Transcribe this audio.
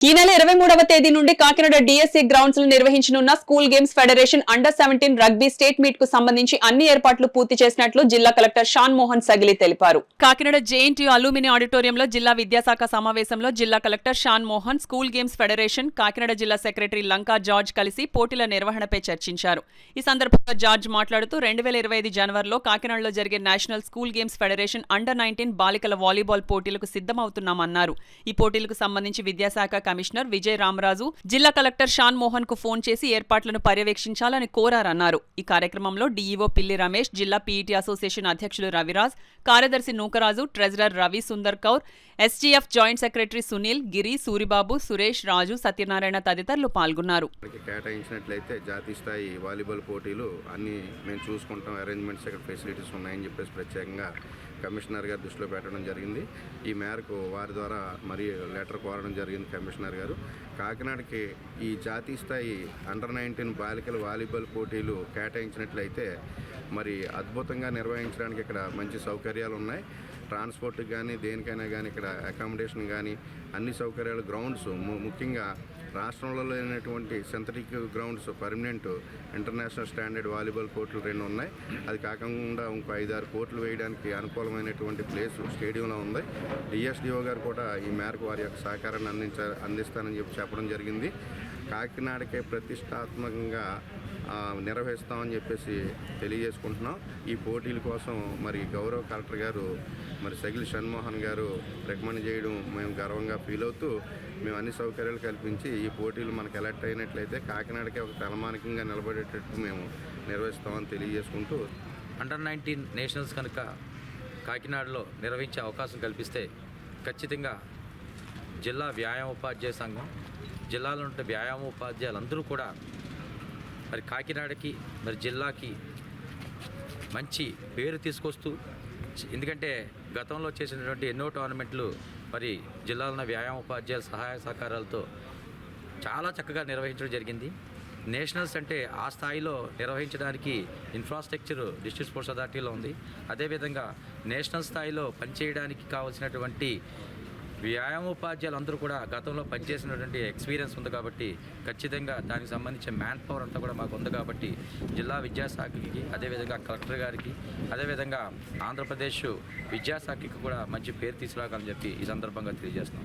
ఈ నెల 23వ తేదీ నుండి కాకినాడ డిఎస్సి గ్రౌండ్స్ లో నిర్వహించనున్న స్కూల్ గేమ్స్ ఫెడరేషన్ అండర్-17 రగ్బీ స్టేట్ మీట్ కు సంబంధించి అన్ని ఏర్పాట్లు పూర్తి చేసినట్లు జిల్లా కలెక్టర్ షాన్ మోహన్ సగిలి తెలిపారు. కాకినాడ జేఎన్టీయూ అలూమిని ఆడిటోరియంలో జిల్లా విద్యాశాఖ సమావేశంలో జిల్లా collector Shan Mohan school games federation Kakinada జిల్లా సెక్రటరీ లంకా జార్జ్ కలిసి పోటీల నిర్వహణపై చర్చించారు. ఈ సందర్భంగా జార్జ్ మాట్లాడుతూ 2025 జనవరిలో కాకినాడలో జరిగే national school games federation under-19 బాలికల వాలీబాల్ పోటీలకు సిద్ధమవుతున్నామన్నారు. ఈ పోటీలకు సంబంధించి విద్యాశాఖ కమిషనర్ విజయ్ రామరాజు జిల్లా కలెక్టర్ షాన్ మోహన్ కు ఫోన్ చేసి ఏర్పాట్లను పర్యవేక్షించాలని కోరారన్నారు. ఈ కార్యక్రమంలో డీఈఓ పిల్లి రమేష్, జిల్లా పీఈటీ అసోసియేషన్ అధ్యక్షులు రవిరాజ్, కార్యదర్శి Nookaraju, treasurer Ravi Sundar Kaur, SGF joint secretary Sunil, Giri, Suribabu, Suresh, Raju, Satyanarayana తదితరులు పాల్గొన్నారు. కేటాయించినట్లయితే జాతీయ స్థాయి వాలీబాల్ పోటీలు అన్ని మేము చూసుకుంటాం, అరేంజ్మెంట్స్ ఇక్కడ ఫెసిలిటీస్ ఉన్నాయని చెప్పేసి ప్రత్యేకంగా కమిషనర్ గారు దృష్టిలో పెట్టడం జరిగింది. ఈ మేరకు వారి ద్వారా మరి లెటర్ కోరడం జరిగింది. కమిషనర్ గారు కాకినాడకి ఈ జాతీయ స్థాయి అండర్-19 బాలికల వాలీబాల్ పోటీలు కేటాయించినట్లయితే మరి అద్భుతంగా నిర్వహించడానికి ఇక్కడ మంచి సౌకర్యాలు ఉన్నాయి. ట్రాన్స్పోర్ట్కి కానీ దేనికైనా కానీ ఇక్కడ అకామిడేషన్ కానీ అన్ని సౌకర్యాలు, గ్రౌండ్స్ ముఖ్యంగా రాష్ట్రంలో లేనటువంటి synthetic grounds, permanent international standard volleyball కోర్టులు 2 ఉన్నాయి. అది కాకుండా ఇంకో 5-6 కోర్టులు వేయడానికి అనుకూలమైనటువంటి ప్లేస్ స్టేడియంలో ఉంది. డిఎస్డిఓ గారు కూడా ఈ మేరకు వారి యొక్క సహకారాన్ని అందిస్తానని చెప్పడం జరిగింది. కాకినాడకే ప్రతిష్టాత్మకంగా నిర్వహిస్తామని చెప్పేసి తెలియజేసుకుంటున్నాం. ఈ పోటీల కోసం మరి గౌరవ కలెక్టర్ గారు మరి సగిలి షణ్మోహన్ గారు రికమెండ్ చేయడం మేము గర్వంగా ఫీల్ అవుతూ మేము అన్ని సౌకర్యాలు కల్పించి ఈ పోటీలు మనకు ఎలక్ట్ అయినట్లయితే కాకినాడకే ఒక తలమానికంగా నిలబడేటట్టు మేము నిర్వహిస్తామని తెలియజేసుకుంటూ అండర్-19 నేషనల్స్ కనుక కాకినాడలో నిర్వహించే అవకాశం కల్పిస్తే ఖచ్చితంగా జిల్లా వ్యాయామ ఉపాధ్యాయ సంఘం, జిల్లాలో ఉండే వ్యాయామ ఉపాధ్యాయులందరూ కూడా మరి కాకినాడకి మరి జిల్లాకి మంచి పేరు తీసుకొస్తూ, ఎందుకంటే గతంలో చేసినటువంటి ఎన్నో టోర్నమెంట్లు మరి జిల్లాలో ఉన్న వ్యాయామ ఉపాధ్యాయుల సహాయ సహకారాలతో చాలా చక్కగా నిర్వహించడం జరిగింది. నేషనల్స్ అంటే ఆ స్థాయిలో నిర్వహించడానికి ఇన్ఫ్రాస్ట్రక్చర్ డిస్ట్రిక్ట్ స్పోర్ట్స్ అథారిటీలో ఉంది. అదేవిధంగా నేషనల్ స్థాయిలో పనిచేయడానికి కావాల్సినటువంటి వ్యాయామోపాధ్యాయులు అందరూ కూడా గతంలో పనిచేసినటువంటి ఎక్స్పీరియన్స్ ఉంది కాబట్టి ఖచ్చితంగా దానికి సంబంధించిన మ్యాన్ పవర్ అంతా కూడా మాకు ఉంది కాబట్టి జిల్లా విద్యాశాఖకి, అదేవిధంగా కలెక్టర్ గారికి, అదేవిధంగా ఆంధ్రప్రదేశ్ విద్యాశాఖకి కూడా మంచి పేరు తీసుకురావాలని చెప్పి ఈ సందర్భంగా తెలియజేస్తున్నాం.